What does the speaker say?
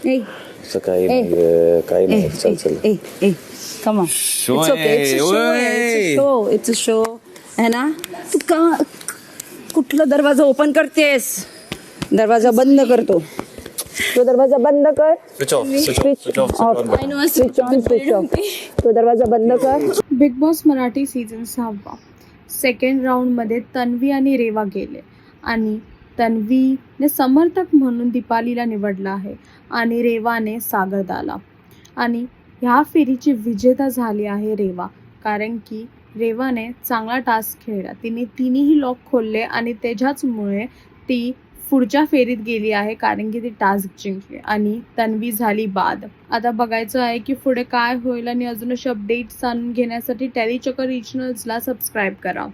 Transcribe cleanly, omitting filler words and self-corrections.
ए काही नाही काही नाही चल चल ए ए come on it's okay it's a show है ना तू का कुठला दरवाजा ओपन करतेस दरवाजा बंद करतो तो दरवाजा बंद कर स्विच ऑफ तो दरवाजा बंद कर big boss Marathi season 6 second राऊंडमध्ये तन्वी आणि रेवा गेले आणि तन्वीने समर्थक म्हणून दीपालीला निवडलं आहे आणि रेवाने सागरदाला. आणि ह्या फेरीची विजेता झाली आहे रेवा, कारण की रेवाने चांगला टास्क खेळला. तिने तिन्ही लॉक खोलले आणि त्याच्याचमुळे ती पुढच्या फेरीत गेली आहे, कारण की ती टास्क जिंकली आणि तन्वी झाली बाद. आता बघायचं आहे की पुढे काय होईल आणि अजून असे अपडेट्स जाणून घेण्यासाठी टेली चक्कर रिजनल्सला सबस्क्राईब करा.